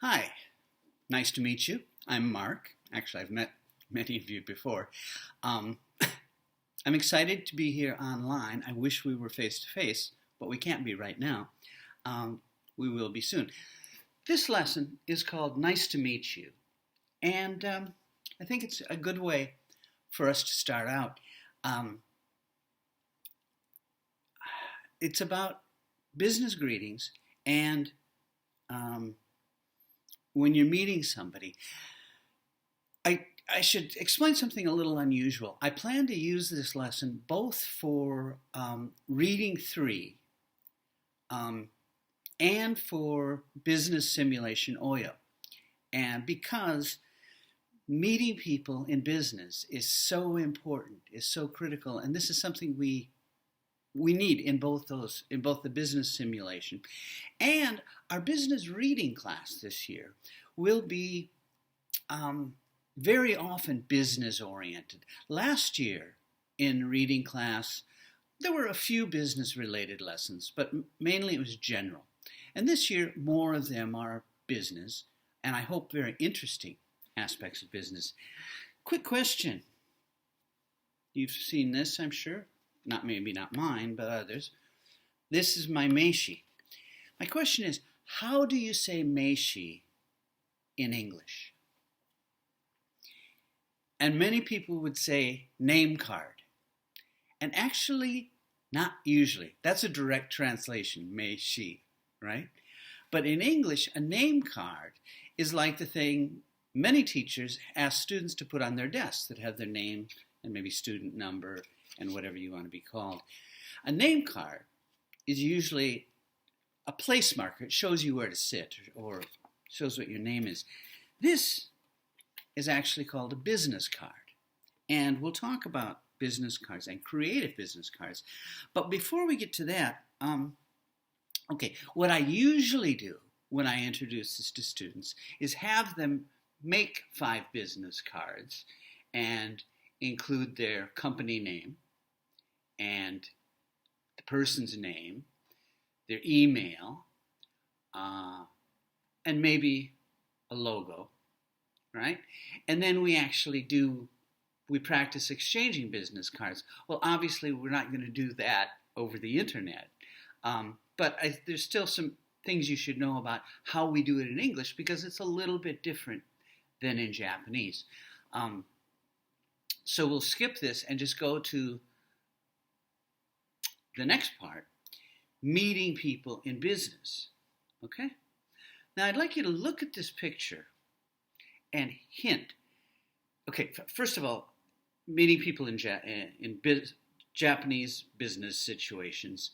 Hi, nice to meet you. I'm Mark. Actually, I've met many of you before. Um, I'm excited to be here online. I wish we were face to face, but we can't be right now. Um, we will be soon. This lesson is called Nice to Meet You, and I think it's a good way for us to start out. Um, it's about business greetings and um, when you're meeting somebody. I should explain something a little unusual. I plan to use this lesson both for reading three um, and for business simulation OYO. And because meeting people in business is so important, is so critical, and this is something we need in both the business simulation and our business reading class this year will be um, very often business oriented. Last year in reading class, there were a few business related lessons, but mainly it was general. And this year, more of them are business, and I hope very interesting aspects of business. Quick question. You've seen this, I'm sure. Maybe not mine, but others. This is my meishi. My question is, how do you say meishi in English? And many people would say name card. And actually, not usually. That's a direct translation, meishi, right? But in English, a name card is like the thing many teachers ask students to put on their desks that have their name and maybe student number and whatever you want to be called. A name card is usually a place marker. It shows you where to sit or shows what your name is. This is actually called a business card. And we'll talk about business cards and creative business cards. But before we get to that, what I usually do when I introduce this to students is have them make 5 business cards and include their company name and the person's name, their email, and maybe a logo, right? And then we practice exchanging business cards. Well, obviously, we're not going to do that over the internet. But there's still some things you should know about how we do it in English because it's a little bit different than in Japanese. So we'll skip this and just go to the next part, meeting people in business. Okay? Now I'd like you to look at this picture and hint. Okay, first of all, meeting people in Japanese business situations.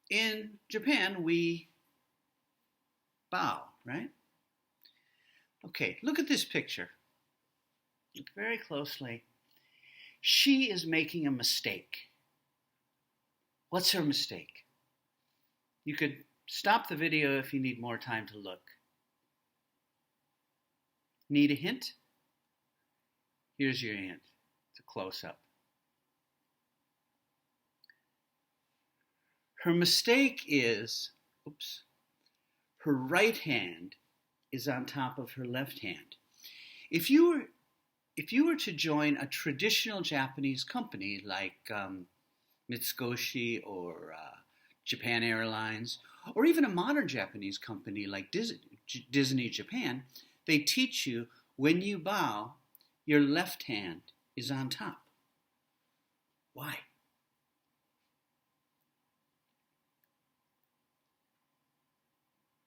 In Japan, we bow, right? Okay, look at this picture. Look very closely. She is making a mistake. What's her mistake? You could stop the video if you need more time to look. Need a hint? Here's your hint. It's a close-up. Her mistake is, her right hand is on top of her left hand. If you were to join a traditional Japanese company like Mitsukoshi or Japan Airlines, or even a modern Japanese company like Disney Japan, they teach you when you bow, your left hand is on top. Why?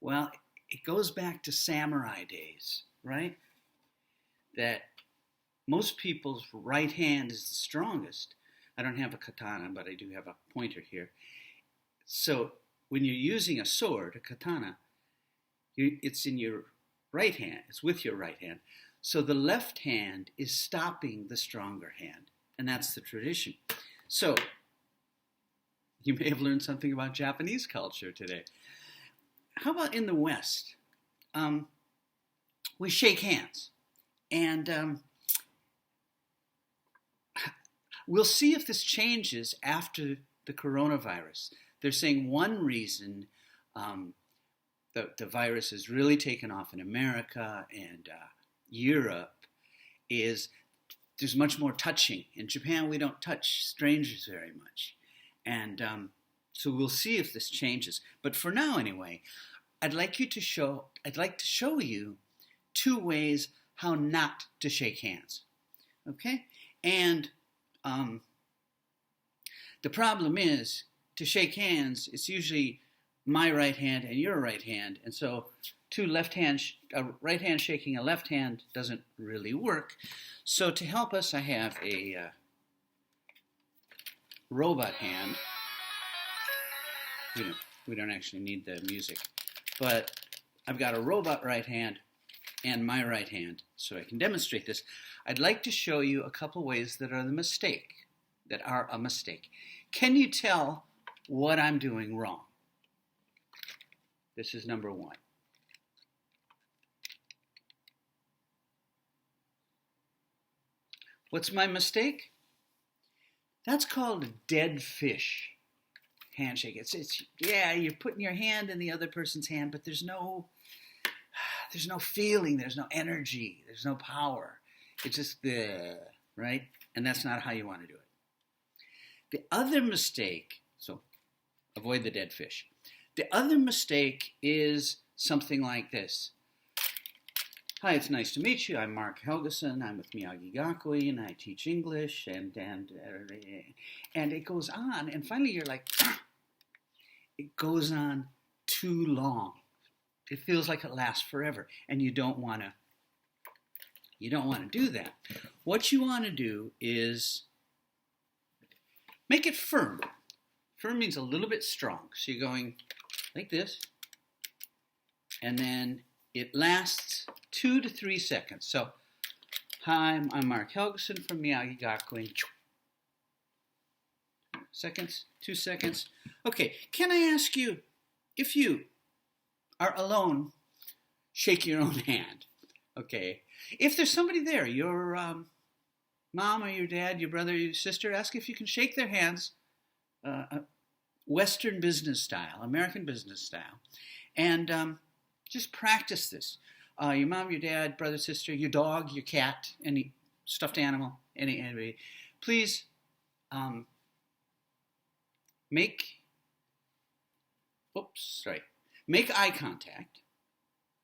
Well, it goes back to samurai days, right? That most people's right hand is the strongest. I don't have a katana, but I do have a pointer here. So when you're using a sword, a katana, it's in your right hand. It's with your right hand. So the left hand is stopping the stronger hand, and that's the tradition. So you may have learned something about Japanese culture today. How about in the West? We shake hands, and we'll see if this changes after the coronavirus. They're saying one reason the virus has really taken off in America and Europe is there's much more touching. In Japan, we don't touch strangers very much. And so we'll see if this changes. But for now, anyway, I'd like to show you 2 ways how not to shake hands. Okay? And the problem is, to shake hands, it's usually my right hand and your right hand. And so a right hand shaking a left hand doesn't really work. So to help us, I have a robot hand. We don't actually need the music. But I've got a robot right hand and my right hand, so I can demonstrate this. I'd like to show you a couple ways that are a mistake. Can you tell what I'm doing wrong? This is number 1. What's my mistake? That's called a dead fish handshake. It's you're putting your hand in the other person's hand, but there's no feeling, there's no energy, there's no power. It's just right? And that's not how you want to do it. The other mistake, so avoid the dead fish. The other mistake is something like this. Hi, it's nice to meet you. I'm Mark Helgeson. I'm with Miyagi Gakuin. I teach English, and it goes on. And finally, you're like, it goes on too long. It feels like it lasts forever, and you don't want to do that. What you want to do is make it firm. Firm means a little bit strong. So you're going like this, and then it lasts 2 to 3 seconds. So, hi, I'm Mark Helgeson from Miyagi Gakuin. Seconds, 2 seconds. Okay, can I ask you, if you are alone, shake your own hand. Okay, if there's somebody there, your mom or your dad, your brother, your sister, ask if you can shake their hands, Western business style, American business style, and just practice this. Your mom, your dad, brother, sister, your dog, your cat, any stuffed animal, anybody, please make eye contact.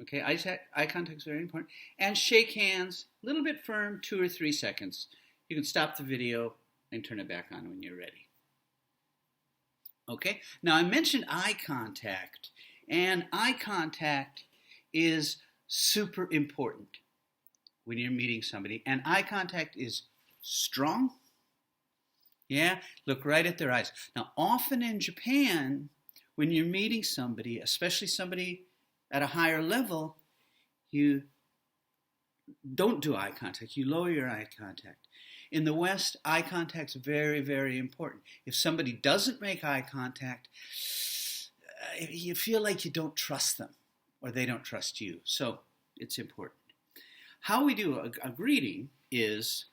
Okay, eye contact is very important. And shake hands, a little bit firm, 2 or 3 seconds. You can stop the video and turn it back on when you're ready. Okay, now I mentioned eye contact, and eye contact is super important when you're meeting somebody. And eye contact is strong. Yeah, look right at their eyes. Now, often in Japan, when you're meeting somebody, especially somebody at a higher level, you don't do eye contact. You lower your eye contact. In the West, eye contact is very, very important. If somebody doesn't make eye contact, you feel like you don't trust them or they don't trust you. So it's important. How we do a greeting is,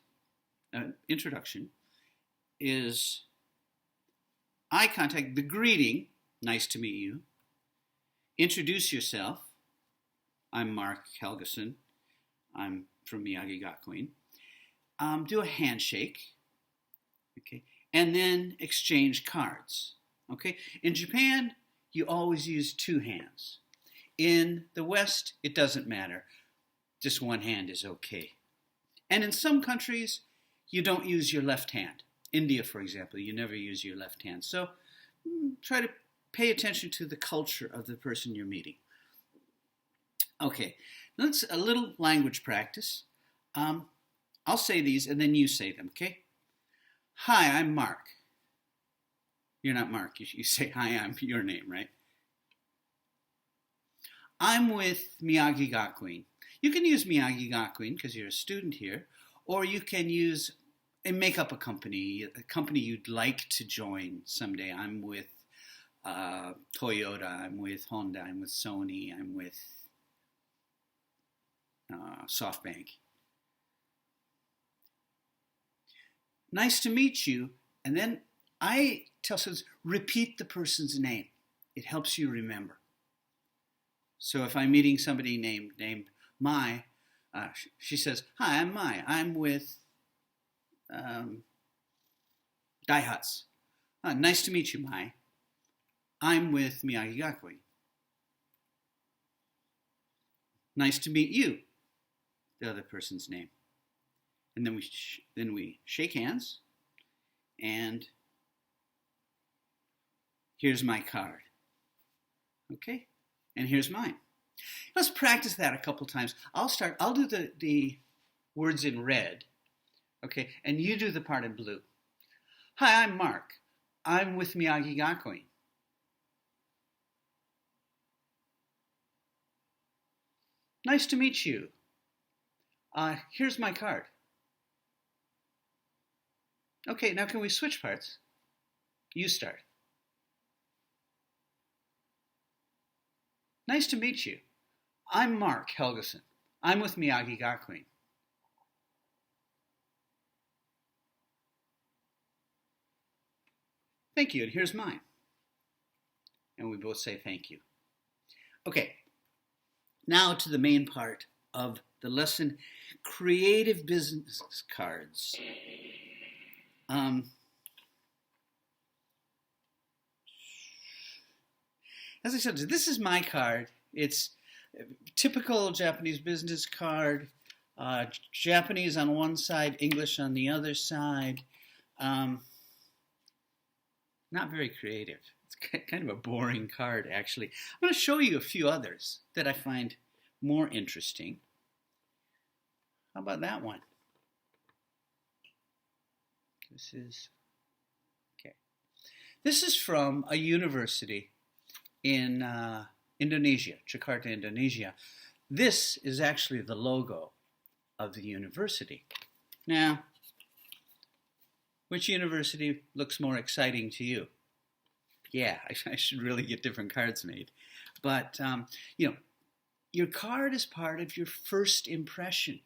an introduction, is eye contact, the greeting, nice to meet you. Introduce yourself. I'm Mark Helgeson. I'm from Miyagi Gakuin. Do a handshake, okay, and then exchange cards, okay. In Japan, you always use 2 hands. In the West, it doesn't matter. Just 1 hand is okay. And in some countries, you don't use your left hand. India, for example, you never use your left hand. So try to pay attention to the culture of the person you're meeting. Okay, let's a little language practice. I'll say these and then you say them, okay? Hi, I'm Mark. You're not Mark. You say, hi, I'm your name, right? I'm with Miyagi Gakuin. You can use Miyagi Gakuin because you're a student here, or you can use and make up a company you'd like to join someday. I'm with Toyota. I'm with Honda. I'm with Sony. I'm with SoftBank. Nice to meet you. And then I tell students, repeat the person's name. It helps you remember. So if I'm meeting somebody named Mai, she says, "Hi, I'm Mai. I'm with Daihatsu. Nice to meet you, Mai. I'm with Miyagi Gakuin. Nice to meet you." The other person's name, and then we shake hands, and here's my card. Okay, and here's mine. Let's practice that a couple times. I'll do the words in red, okay, and you do the part in blue. Hi, I'm Mark. I'm with Miyagi Gakuin. Nice to meet you. Here's my card. Okay, now can we switch parts? You start. Nice to meet you. I'm Mark Helgeson. I'm with Miyagi Gakuin. Thank you, and here's mine. And we both say thank you. Okay, now to the main part of the lesson, creative business cards. As I said, this is my card. It's a typical Japanese business card. Japanese on one side, English on the other side. Not very creative. It's kind of a boring card, actually. I'm going to show you a few others that I find more interesting. How about that one? This is from a university in Indonesia, Jakarta, Indonesia. This is actually the logo of the university. Now, which university looks more exciting to you? Yeah, I should really get different cards made. But, your card is part of your first impression.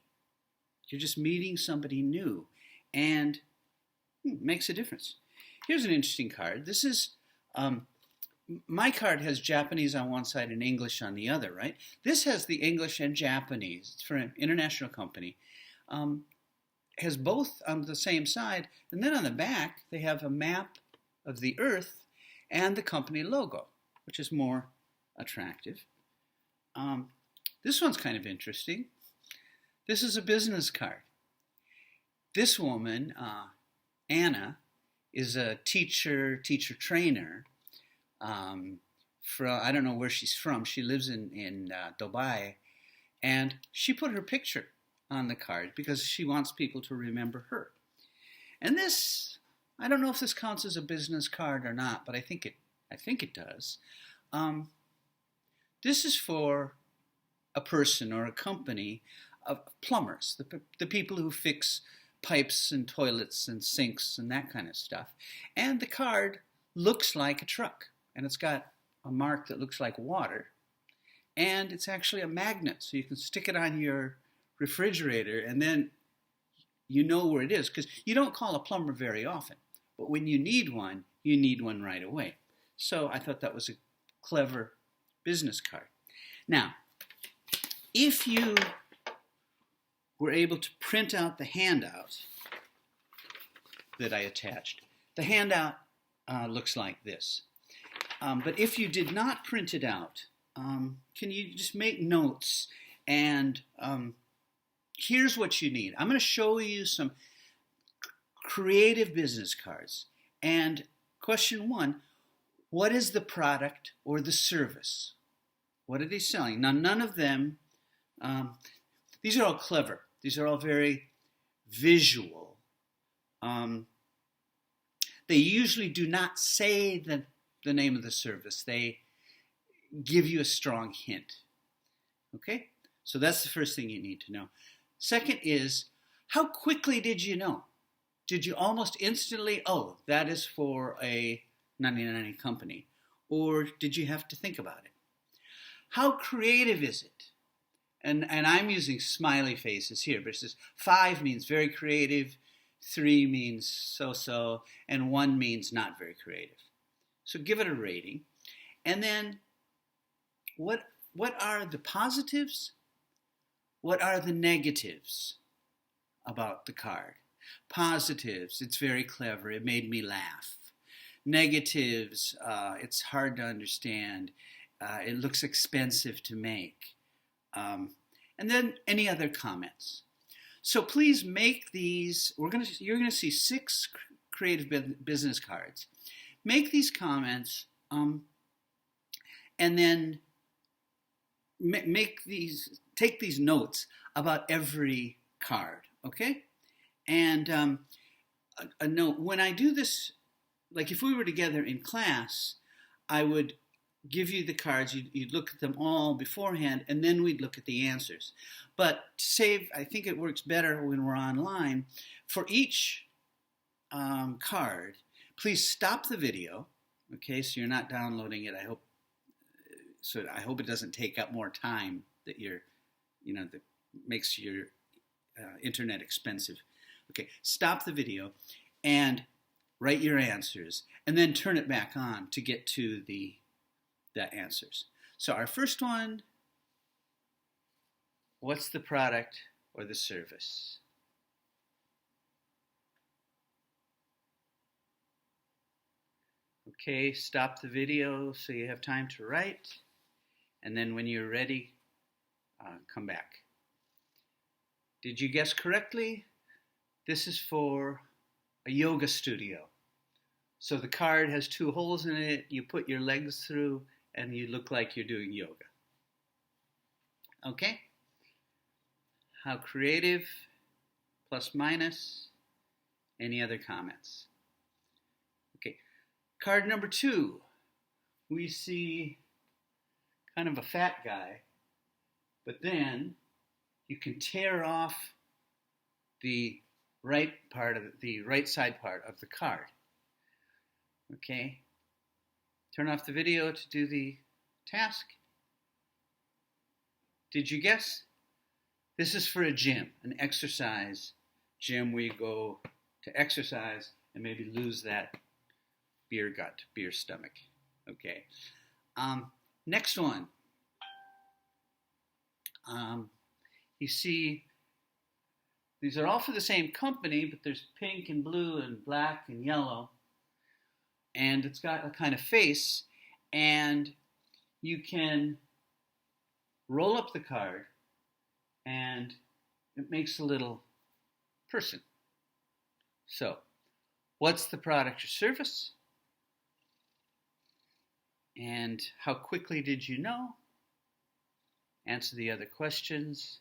You're just meeting somebody new, and it makes a difference. Here's an interesting card. This is, my card has Japanese on one side and English on the other, right? This has the English and Japanese. It's for an international company. Has both on the same side, and then on the back they have a map of the earth and the company logo, which is more attractive. This one's kind of interesting. This is a business card. This woman, Anna, is a teacher trainer. I don't know where she's from. She lives in Dubai, and she put her picture on the card because she wants people to remember her. And this, I don't know if this counts as a business card or not, but I think it does. This is for a person or a company of plumbers, the people who fix pipes and toilets and sinks and that kind of stuff. And the card looks like a truck, and it's got a mark that looks like water, and it's actually a magnet, so you can stick it on your refrigerator, and then you know where it is, because you don't call a plumber very often, but when you need one right away. So I thought that was a clever business card. Now, if you were able to print out the handout that I attached, the handout looks like this. But if you did not print it out, can you just make notes? And here's what you need. I'm going to show you some creative business cards. And question one, what is the product or the service? What are they selling? Now, none of them, these are all clever. These are all very visual. They usually do not say the name of the service. They give you a strong hint. Okay? So that's the first thing you need to know. Second is, how quickly did you know? Did you almost instantly, oh, that is for a 99 company? Or did you have to think about it? How creative is it? And I'm using smiley faces here, but it says 5 means very creative, 3 means so-so, and 1 means not very creative. So give it a rating. And then what what are the positives? What are the negatives about the card? Positives, it's very clever. It made me laugh. Negatives, it's hard to understand. It looks expensive to make. And then any other comments. So please make these. You're going to see 6 creative business cards. Make these comments, and then take these notes about every card. Okay, and a note when I do this. Like if we were together in class, I would give you the cards, you'd look at them all beforehand, and then we'd look at the answers. But to save, I think it works better when we're online. For each card, please stop the video, okay, so you're not downloading it. I hope it doesn't take up more time that that makes your internet expensive. Okay, stop the video and write your answers, and then turn it back on to get to the answers. So our first one, what's the product or the service? Okay, stop the video so you have time to write, and then when you're ready, come back. Did you guess correctly? This is for a yoga studio. So the card has 2 holes in it. You put your legs through and you look like you're doing yoga. Okay? How creative? Plus, minus? Any other comments? Okay. Card number 2. We see kind of a fat guy, but then you can tear off the right side part of the card. Okay, turn off the video to do the task. Did you guess? This is for a gym, an exercise gym where you go to exercise and maybe lose that beer stomach. Okay, next one. You see, these are all for the same company, but there's pink and blue and black and yellow. And it's got a kind of face, and you can roll up the card, and it makes a little person. So, what's the product or service? And how quickly did you know? Answer the other questions.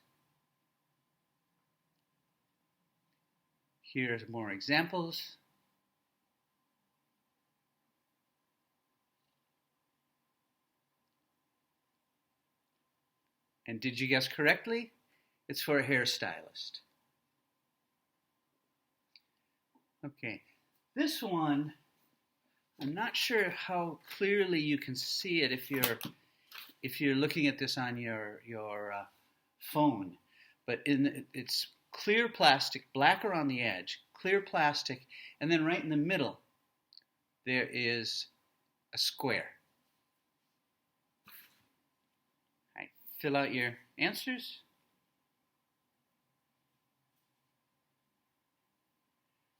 Here are more examples. And did you guess correctly? It's for a hairstylist. Okay, this one, I'm not sure how clearly you can see it if you're looking at this on your phone, but it's clear plastic, black around the edge, clear plastic, and then right in the middle there is a square. Fill out your answers.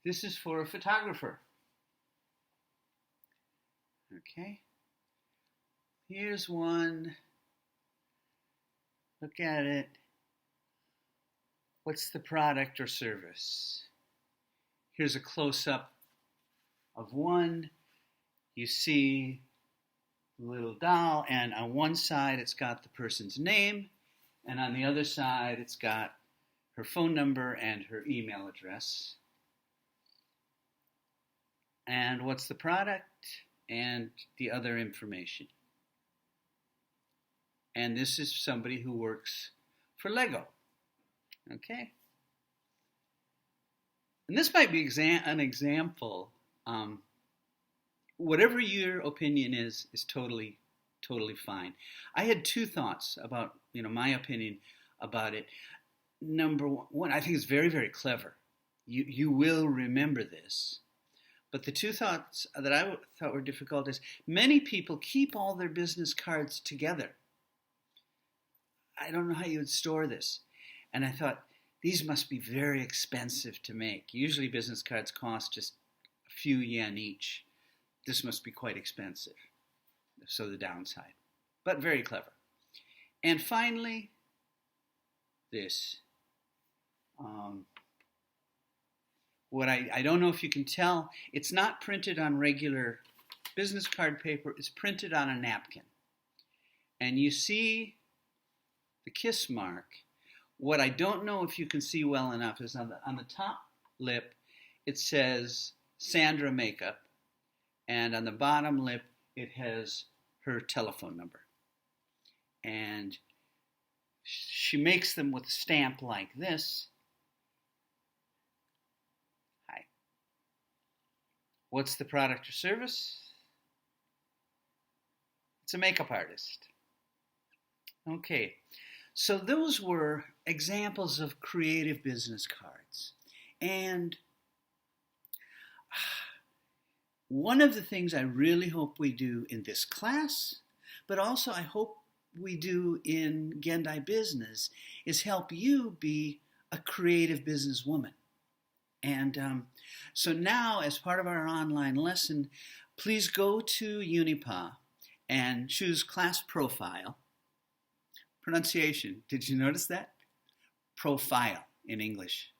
This is for a photographer. Okay. Here's one. Look at it. What's the product or service? Here's a close-up of one. You see little doll, and on one side it's got the person's name, and on the other side it's got her phone number and her email address. And what's the product and the other information. And this is somebody who works for Lego. Okay? And this might be an example. Whatever your opinion is totally fine. I had 2 thoughts about, my opinion about it. Number one, I think it's very, very clever. You will remember this. But the 2 thoughts that I thought were difficult is many people keep all their business cards together. I don't know how you would store this. And I thought, these must be very expensive to make. Usually business cards cost just a few yen each. This must be quite expensive. So the downside. But very clever. And finally, this. What I don't know if you can tell, it's not printed on regular business card paper. It's printed on a napkin. And you see the kiss mark. What I don't know if you can see well enough is on the top lip, it says Sandra Makeup. And on the bottom lip, it has her telephone number. And she makes them with a stamp like this. Hi. What's the product or service? It's a makeup artist. Okay, so those were examples of creative business cards. And one of the things I really hope we do in this class, but also I hope we do in Gendai Business, is help you be a creative businesswoman. And so now, as part of our online lesson, please go to Unipa and choose Class Profile. Pronunciation, did you notice that? Profile in English.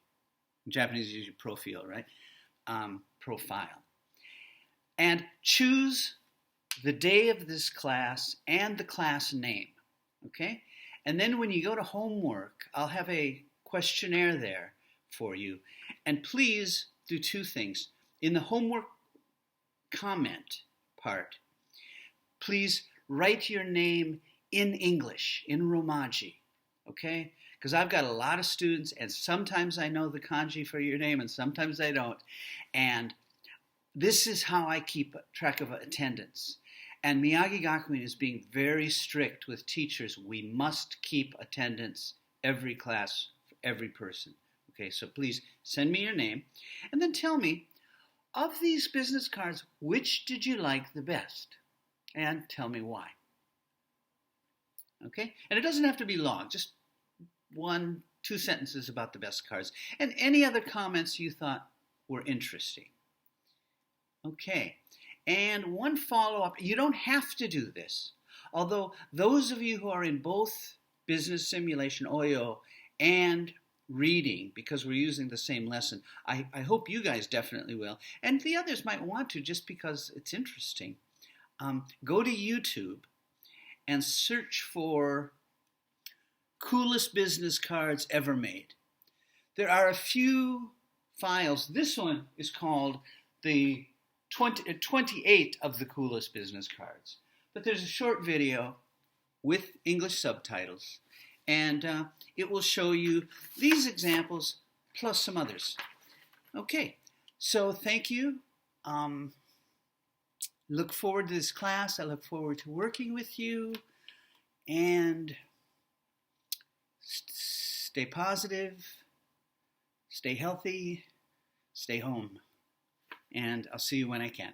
In Japanese, usually profile, right? Profile. And choose the day of this class and the class name, okay? And then when you go to homework, I'll have a questionnaire there for you. And please do two things. In the homework comment part, please write your name in English, in Romaji, okay? Because I've got a lot of students, and sometimes I know the kanji for your name, and sometimes I don't. And this is how I keep track of attendance. And Miyagi Gakuin is being very strict with teachers. We must keep attendance every class, for every person. Okay, so please send me your name, and then tell me, of these business cards, which did you like the best? And tell me why. Okay? And it doesn't have to be long, just 1-2 sentences about the best cards. And any other comments you thought were interesting. Okay. And one follow-up, you don't have to do this. Although those of you who are in both business simulation, OYO, and reading, because we're using the same lesson, I hope you guys definitely will. And the others might want to just because it's interesting. Go to YouTube and search for coolest business cards ever made. There are a few files. This one is called the 28 of the coolest business cards. But there's a short video with English subtitles, and it will show you these examples plus some others. Okay, so thank you. Look forward to this class. I look forward to working with you, and stay positive, stay healthy, stay home, and I'll see you when I can.